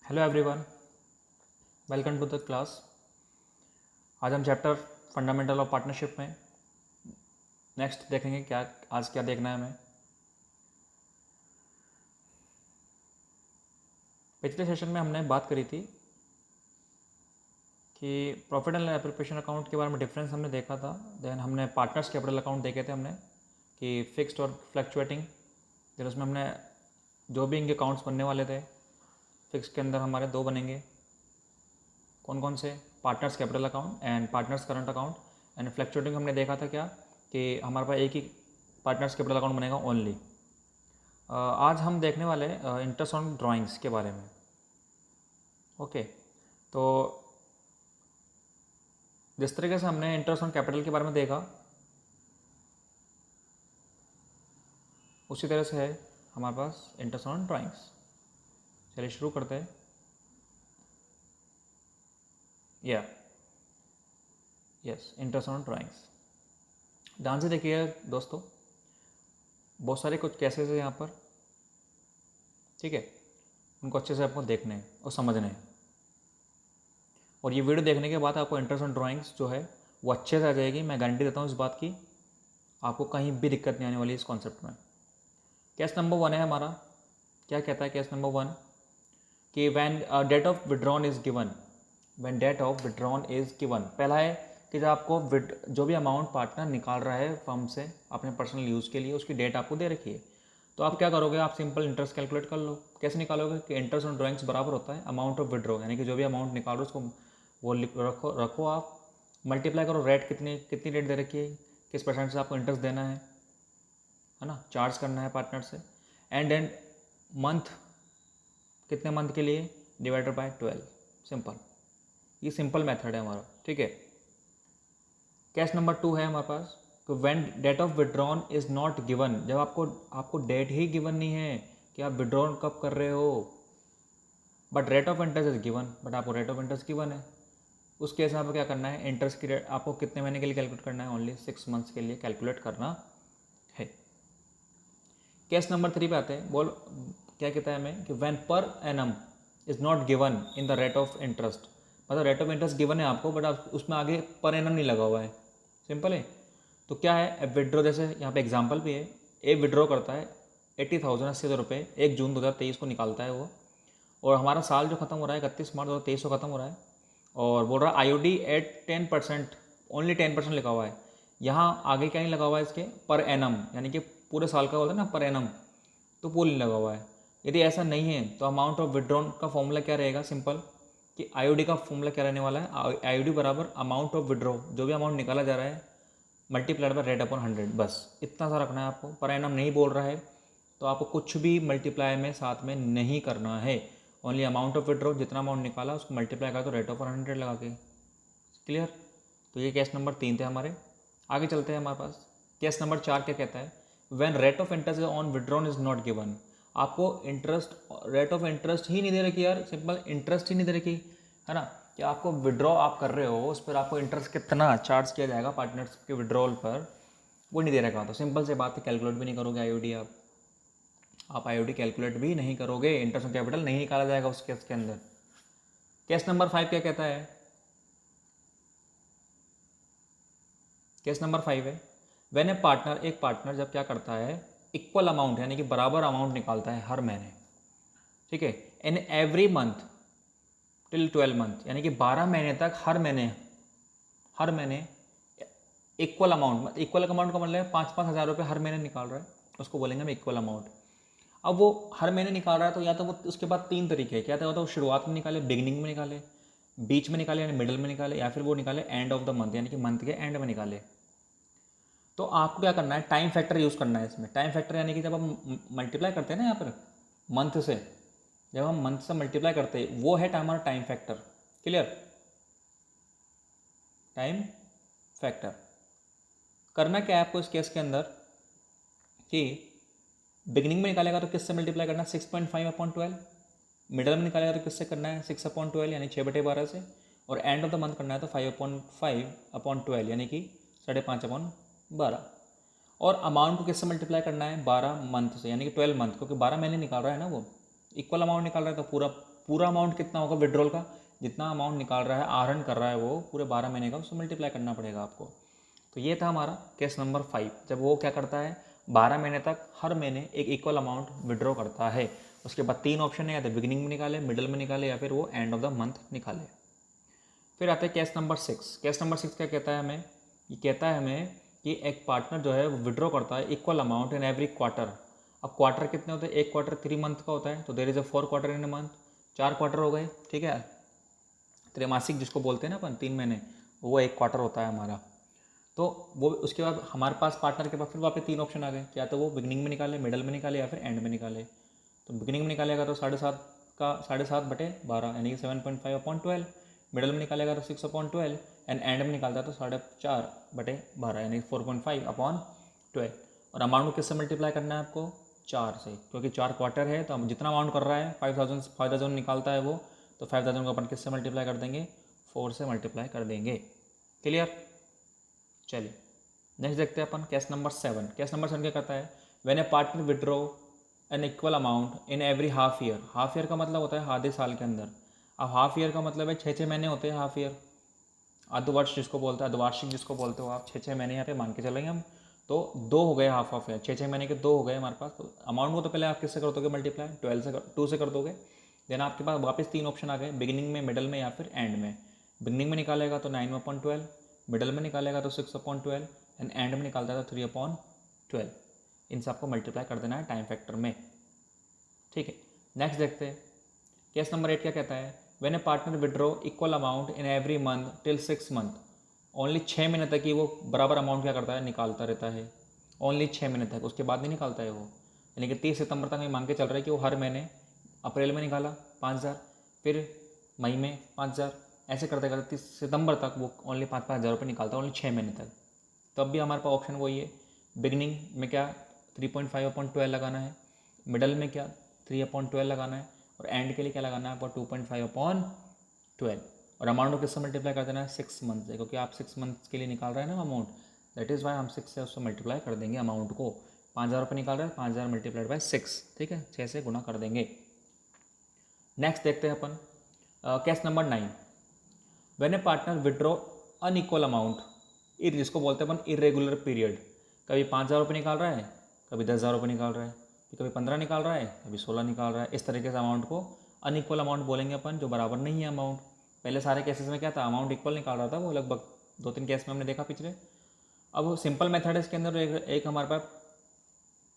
Hello everyone, welcome to the class. आज हम chapter fundamental of partnership में next देखेंगे। आज क्या देखना है हमें। पिछले सेशन में हमने बात करी थी कि प्रॉफिट एंड एप्रोप्रिएशन अकाउंट के बारे में डिफरेंस हमने देखा था। देन हमने पार्टनर्स कैपिटल अकाउंट देखे थे हमने कि फिक्स्ड और फ्लक्चुएटिंग। फिर उसमें हमने जो भी इनके अकाउंट्स बनने वाले थे, फिक्स के अंदर हमारे दो बनेंगे। कौन कौन से? Partners capital account and partners current account. And fluctuating हमने देखा था क्या कि हमारे पास एक ही पार्टनर्स कैपिटल अकाउंट बनेगा ओनली। आज हम देखने वाले इंटरेस्ट ऑन ड्राइंग्स के बारे में। ओके, तो जिस तरीके से हमने इंटरेस्ट ऑन कैपिटल के बारे में देखा, उसी तरह से है हमारे पास इंटरेस्ट ऑन ड्राइंग्स। चलिए शुरू करते हैं। Yes, interest on drawings. ध्यान से देखिए दोस्तों, बहुत सारे कुछ केसेस है यहाँ पर, ठीक है। उनको अच्छे से आपको देखने हैं और समझने हैं, और ये वीडियो देखने के बाद आपको इंटरेस्ट ऑन ड्राइंग्स जो है वो अच्छे से आ जाएगी। मैं गारंटी देता हूँ इस बात की, आपको कहीं भी दिक्कत नहीं आने वाली इस कॉन्सेप्ट में। केस नंबर 1 है हमारा। क्या कहता है केस नंबर 1 कि when date of withdrawn is given. When date of withdrawn is given, पहला है कि जब आपको जो भी अमाउंट पार्टनर निकाल रहा है फर्म से अपने पर्सनल यूज़ के लिए, उसकी डेट आपको दे रखी है। तो आप क्या करोगे? आप सिंपल इंटरेस्ट कैलकुलेट कर लो। कैसे निकालोगे? कि इंटरेस्ट ऑन ड्राइंग्स बराबर होता है अमाउंट ऑफ विड्रॉ, यानी कि जो भी अमाउंट निकाल रहे हो उसको वो रखो आप, मल्टीप्लाई करो रेट कितनी रेट दे रखी है, किस परसेंट से आपको इंटरेस्ट देना है ना, चार्ज करना है पार्टनर से। एंड मंथ, कितने मंथ के लिए, डिवाइडेड बाय 12। सिंपल, ये सिंपल मेथड है हमारा, ठीक है। केस नंबर 2 है हमारे पास कि when date of withdrawn is not given, जब आपको डेट ही गिवन नहीं है कि आप विड्रॉन कब कर रहे हो, but rate of interest is given, but आपको रेट ऑफ इंटरेस्ट गिवन है। उस केस में आपको क्या करना है? इंटरेस्ट की रेट आपको कितने महीने के लिए कैलकुलेट करना है? ओनली 6 मंथ्स के लिए कैलकुलेट करना है। केस नंबर 3 पे आते हैं। क्या कहता है हमें कि when per annum is not given in the rate of interest, मतलब रेट ऑफ इंटरेस्ट गिवन है आपको, बट आप उसमें आगे पर एनम नहीं लगा हुआ है। सिंपल है। तो क्या है? अब विड्रॉ, जैसे यहाँ पे एग्जांपल भी है। ए विड्रॉ करता है 80,000 80,000 रुपये 1 जून 2023 को निकालता है वो, और हमारा साल जो खत्म हो रहा है 31 मार्च 2023 को खत्म हो रहा है, और बोल रहा है IOD एट 10%, ओनली 10% लिखा हुआ है। यहाँ आगे क्या नहीं लगा हुआ है इसके? पर एनम, यानी कि पूरे साल का होता है ना पर एनम, तो पूल नहीं लगा हुआ है। यदि ऐसा नहीं है तो अमाउंट ऑफ विड्रॉन का फॉर्मूला क्या रहेगा? सिंपल, कि IOD का फॉर्मूला क्या रहने वाला है? IOD बराबर अमाउंट ऑफ विड्रॉ, जो भी अमाउंट निकाला जा रहा है मल्टीप्लाइड बाय रेट अपॉन 100। बस इतना सा रखना है आपको। पर एनम नहीं बोल रहा है तो आपको कुछ भी मल्टीप्लाई में साथ में नहीं करना है। ओनली अमाउंट ऑफ विड्रॉ, जितना अमाउंट निकाला उसको मल्टीप्लाई कर दो रेट ऑफ 100 लगा के। क्लियर? तो ये केस नंबर 3 थे हमारे। आगे चलते हैं हमारे पास। केस नंबर 4 क्या कहता है? When rate of interest on withdrawn is not given, आपको इंटरेस्ट, रेट ऑफ इंटरेस्ट ही नहीं दे रखी यार, सिंपल इंटरेस्ट ही नहीं दे रखी, है ना, कि आपको विड्रॉ आप कर रहे हो उस पर आपको इंटरेस्ट कितना चार्ज किया जाएगा पार्टनर्स के विड्रॉल पर, वो नहीं दे रखा। तो सिंपल से बात है, कैलकुलेट भी नहीं करोगे IOD। आप IOD कैलकुलेट भी नहीं करोगे, इंटरेस्ट ऑन कैपिटल नहीं निकाला जाएगा उस केस के अंदर। केस नंबर 5 क्या कहता है? केस नंबर 5 है व्हेन ए पार्टनर, एक पार्टनर जब क्या करता है, इक्वल अमाउंट यानी कि बराबर अमाउंट निकालता है हर महीने, ठीक है, in every month till 12 month, यानी कि 12 महीने तक हर महीने इक्वल अमाउंट, इक्वल अमाउंट का मतलब है 5-5 हज़ार रुपये हर महीने निकाल रहा है, उसको बोलेंगे हम इक्वल अमाउंट। अब वो हर महीने निकाल रहा है तो या तो वो उसके बाद 3 तरीके हैं। क्या था? वो शुरुआत में निकाले, बिगिनिंग में निकाले, बीच में निकाले यानी मिडल में निकाले, या फिर वो निकाले एंड ऑफ द मंथ यानी कि मंथ के एंड में निकाले। तो आपको क्या करना है? टाइम फैक्टर यूज़ करना है इसमें। टाइम फैक्टर यानी कि जब हम मल्टीप्लाई करते हैं ना यहाँ पर मंथ से, जब हम मंथ से मल्टीप्लाई करते हैं वो है हमारा time factor. Clear? Time factor करना क्या है आपको इस केस के अंदर कि बिगिनिंग में निकालेगा तो किससे मल्टीप्लाई करना है? 6.5/12। मिडल में निकालेगा तो किससे करना है? 6/12 यानी 6/12 से, और एंड ऑफ द मंथ करना है तो 5/5/12 यानी कि 5.5/12। और अमाउंट को किससे मल्टीप्लाई करना है? 12 मंथ से, यानी कि 12 मंथ, क्योंकि 12 महीने निकाल रहा है ना वो, इक्वल अमाउंट निकाल रहा है तो पूरा पूरा अमाउंट कितना होगा विड्रॉल का, जितना अमाउंट निकाल रहा है, आहरण कर रहा है वो पूरे 12 महीने का, उसको मल्टीप्लाई करना पड़ेगा आपको। तो ये था हमारा केस नंबर 5, जब वो क्या करता है 12 महीने तक हर महीने एक इक्वल अमाउंट विड्रॉ करता है। उसके बाद 3 ऑप्शन है, या तो बिगिनिंग में निकाले, मिडल में निकाले, या फिर वो एंड ऑफ द मंथ निकाले। फिर आते हैं केस नंबर 6। केस नंबर 6 क्या कहता है हमें, ये कहता है हमें कि एक पार्टनर जो है वो विड्रॉ करता है equal amount in every quarter. अब क्वार्टर कितने होते हैं, एक क्वार्टर 3 मंथ का होता है, तो there is a 4 quarter in a month, 4 quarter हो गए, ठीक है। त्रैमासिक जिसको बोलते हैं ना अपन, 3 महीने, वो एक क्वार्टर होता है हमारा। तो वो उसके बाद हमारे पास पार्टनर के पास फिर वापस 3 ऑप्शन आ गए, क्या तो वो बिगिनिंग में निकाले, मिडल में निकाले, या फिर एंड में निकाले। तो बिगिनिंग में निकालेगा तो 7.5 का 7.5/12 यानी कि 7.5/12, मिडल में निकालेगा तो 6/12, एंड एंड में निकालता है तो 4.5/12 यानी 4.5/12। और अमाउंट को किससे मल्टीप्लाई करना है आपको, 4 से, क्योंकि 4 क्वार्टर है, तो हम जितना अमाउंट कर रहा है 5,000 निकालता है वो, तो 5,000 को अपन किससे मल्टीप्लाई कर देंगे, 4 से मल्टीप्लाई कर देंगे। क्लियर। चलिए नेक्स्ट देखते हैं अपन केस नंबर 7। केस नंबर 7 क्या कहता है, when a partner withdraw an equal amount in every half year. Half year का मतलब होता है आधे साल के अंदर। अब हाफ ईयर का मतलब है 6 महीने होते हैं हाफ ईयर, अर्धवर्ष जिसको बोलते हैं, अर्धवार्षिक जिसको बोलते हो आप, 6 महीने यहाँ पे मान के चलेंगे हम। तो 2 हो गए हाफ ऑफ ईयर, 6 महीने के 2 हो गए हमारे पास। तो अमाउंट को तो पहले आप किससे कर दोगे मल्टीप्लाई, 2 से कर दोगे। देन आपके पास वापस 3 ऑप्शन आ गए, बिगिनिंग में, मिडल में, या फिर एंड में। बिगिनिंग में निकालेगा तो 9/12, मिडल में निकालेगा तो 6/12, एंड एंड में निकालता है तो 3/12। इनसे आपको मल्टीप्लाई कर देना है टाइम फैक्टर में, ठीक है। नेक्स्ट देखते हैं केस नंबर 8 क्या कहता है, when a partner withdraw equal amount in every month till 6 month. Only 6 महीने तक ही वो बराबर अमाउंट क्या करता है, निकालता रहता है। ओनली 6 महीने तक, उसके बाद नहीं निकालता है वो। यानी कि 30 सितंबर तक मैं मान के चल रहा है कि वो हर महीने, अप्रैल में निकाला 5,000, फिर मई में 5,000, ऐसे करते करते 30 सितंबर तक वो ओनली 5,000 रुपये निकालता है, ओनली 6 महीने तक। तब भी हमारे पास ऑप्शन वही है, बिगनिंग में क्या 3.5/12 लगाना है, मिडल में क्या 3/12 लगाना है, और एंड के लिए क्या लगाना है आपको 2.5/12। और अमाउंट को किससे मल्टीप्लाई कर देना है, 6 मंथ से, क्योंकि आप 6 मंथ के लिए निकाल रहे हैं ना अमाउंट, दैट इज़ वाई हम 6 से उससे मल्टीप्लाई कर देंगे अमाउंट को। 5,000 रुपये निकाल रहे हैं, 5,000 मल्टीप्लाइड बाय 6, ठीक है, 6 से गुना कर देंगे। नेक्स्ट देखते हैं अपन case number 9। When a partner withdraw unequal amount, जिसको बोलते हैं अपन इरेगुलर पीरियड, कभी 5,000 रुपये निकाल रहा है, कभी 10,000 रुपये निकाल रहा है, कभी 15 निकाल रहा है, कभी 16 निकाल रहा है। इस तरीके से अमाउंट को अनइक्वल अमाउंट बोलेंगे अपन, जो बराबर नहीं है अमाउंट। पहले सारे केसेस में क्या था, अमाउंट इक्वल निकाल रहा था वो, लगभग 2-3 केस में हमने देखा पिछले। अब सिंपल मेथड है इसके अंदर, एक हमारे पास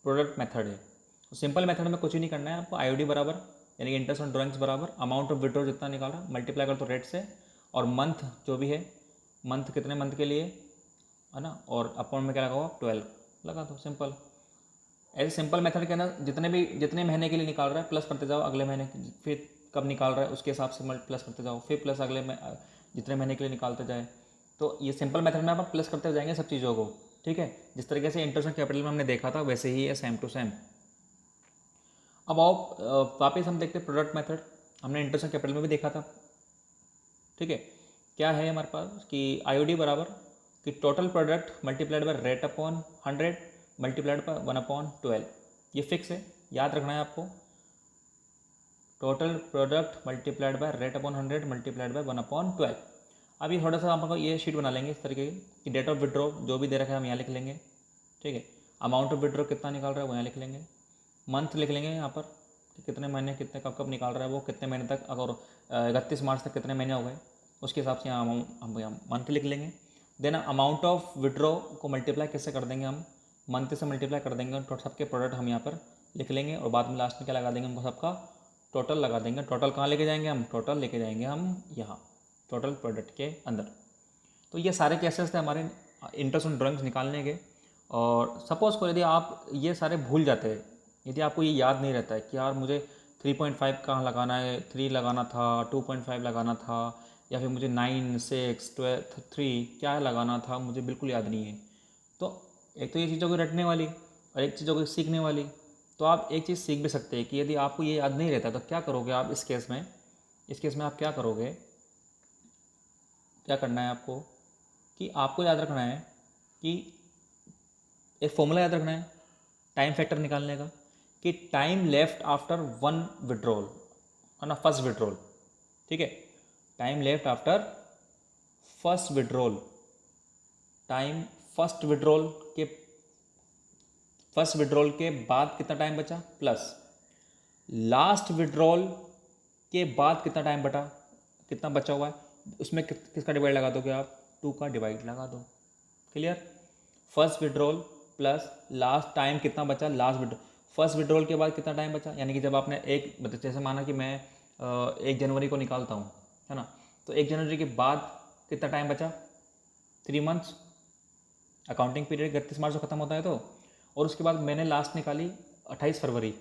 प्रोडक्ट मेथड है। सिंपल मेथड में कुछ ही नहीं करना है आपको, आईओडी बराबर यानी कि इंटरेस्ट ऑन ड्राइंग्स बराबर अमाउंट ऑफ विड्रॉ जितना निकाला मल्टीप्लाई कर तो रेट से, और मंथ जो भी है, मंथ कितने मंथ के लिए है ना, और अपॉन में क्या लगा हुआ 12 लगा दो, सिंपल। ऐसे सिंपल मेथड के अंदर जितने महीने के लिए निकाल रहा है प्लस करते जाओ, अगले महीने फिर कब निकाल रहा है उसके हिसाब से प्लस करते जाओ, फिर प्लस अगले में जितने महीने के लिए निकालते जाए। तो ये सिंपल मेथड में आप प्लस करते जाएंगे सब चीज़ों को, ठीक है। जिस तरीके से इंटरेस्ट ऑन कैपिटल में हमने देखा था वैसे ही है, सेम टू सेम। अब आओ वापस हम देखते हैं प्रोडक्ट मेथड, हमने इंटरेस्ट ऑन कैपिटल में भी देखा था, ठीक है। क्या है हमारे पास कि आईओडी बराबर कि total product multiplied by rate upon 100 multiplied by 1/12। ये फिक्स है, याद रखना है आपको, total product multiplied by rate upon 100 multiplied by 1/12। अभी थोड़ा सा हम ये शीट बना लेंगे इस तरीके की कि डेट ऑफ विड्रॉ जो भी दे रखा है हम यहाँ लिख लेंगे, ठीक है। अमाउंट ऑफ विड्रॉ कितना निकाल रहा है वो यहाँ लिख लेंगे, मंथ लिख लेंगे यहाँ पर कि कितने महीने कितने कब कब निकाल रहा है वो, कितने महीने तक, अगर 31 मार्च तक कितने महीने हो गए उसके हिसाब से यहाँ हम यहाँ मंथ लिख लेंगे। देन अमाउंट ऑफ विड्रॉ को मल्टीप्लाई किससे कर देंगे, हम मंथ से मल्टीप्लाई कर देंगे, तो सबके प्रोडक्ट हम यहाँ पर लिख लेंगे, और बाद में लास्ट में क्या लगा देंगे, हमको सबका टोटल लगा देंगे। टोटल कहाँ लेके जाएंगे हम, टोटल लेके जाएंगे हम यहाँ टोटल प्रोडक्ट के अंदर। तो ये सारे केसेस थे हमारे इंटरेस्ट ऑन ड्राइंग्स निकालने के। और सपोज़ को यदि आप ये सारे भूल जाते हैं, यदि आपको ये याद नहीं रहता है कि यार मुझे 3.5 कहाँ लगाना है, 3 लगाना था, 2.5 लगाना था, या फिर मुझे 9, 6, 12, 3 क्या लगाना था, मुझे बिल्कुल याद नहीं है, तो एक तो ये चीज़ों को रटने वाली और एक चीज़ों को सीखने वाली। तो आप एक चीज़ सीख भी सकते हैं कि यदि आपको ये याद नहीं रहता तो क्या करोगे आप इस केस में आप क्या करोगे, क्या करना है आपको कि आपको याद रखना है कि एक फॉर्मूला याद रखना है टाइम फैक्टर निकालने का, कि टाइम लेफ्ट आफ्टर 1 विड्रॉल, है ना, फर्स्ट विड्रॉल, ठीक है। Time left after first withdrawal, time first withdrawal के बाद कितना टाइम बचा, प्लस लास्ट विड्रॉल के बाद कितना टाइम कितना बचा हुआ है, उसमें किसका डिवाइड लगा दोगे आप, 2 का डिवाइड लगा दो। Clear. First withdrawal plus last time कितना बचा, लास्ट विड्रॉल, फर्स्ट विड्रॉल के बाद कितना टाइम बचा, यानी कि जब आपने एक मतलब जैसे माना कि मैं 1 जनवरी को निकालता हूँ, है ना, तो 1 जनवरी के बाद कितना टाइम बचा, 3 मंथ्स। अकाउंटिंग पीरियड 31 मार्च को ख़त्म होता है तो, और उसके बाद मैंने लास्ट निकाली 28 फरवरी,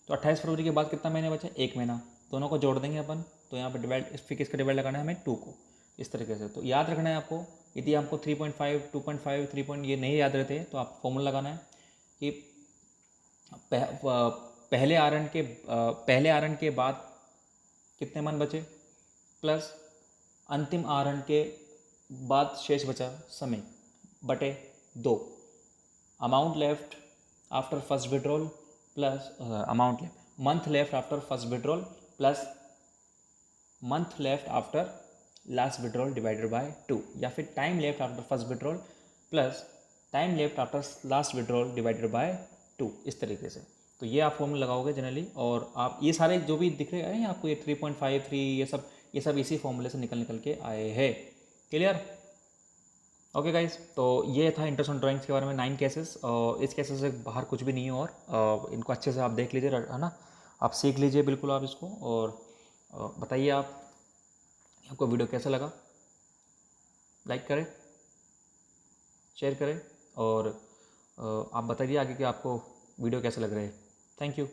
तो 28 फरवरी के बाद कितना महीने बचे, 1 महीना। दोनों को जोड़ देंगे अपन, तो यहाँ पर डिवाइड, फिर किसका डिवाइड लगाना है हमें, 2 को, इस तरीके से। तो याद रखना है आपको, यदि आपको 3.5, 2.5, 3 पॉइंट ये नहीं याद रहते तो आप फॉर्मूला लगाना है कि पहले आरन के बाद कितने मन बचे, प्लस अंतिम आरन के बाद शेष बचा समय बटे 2, amount left after first withdrawal plus month left after first withdrawal plus month left after last withdrawal divided by 2, या फिर time left after first withdrawal plus time left after last withdrawal divided by 2, इस तरीके से। तो ये आप formula लगाओगे generally, और आप ये सारे जो भी दिख रहे हैं आपको, ये 3.53 ये सब इसी फॉर्मूले से निकल के आए हैं। क्लियर। ओके गाइस, तो ये था इंटरेस्ट ऑन ड्राइंग्स के बारे में 9 केसेस, और इस केसेस से बाहर कुछ भी नहीं है, और इनको अच्छे से आप देख लीजिए, है ना, आप सीख लीजिए बिल्कुल आप इसको, और बताइए आपको वीडियो कैसा लगा, लाइक करें, शेयर करें, और आप बताइए आगे कि आपको वीडियो कैसे लग रहे हैं। Thank you.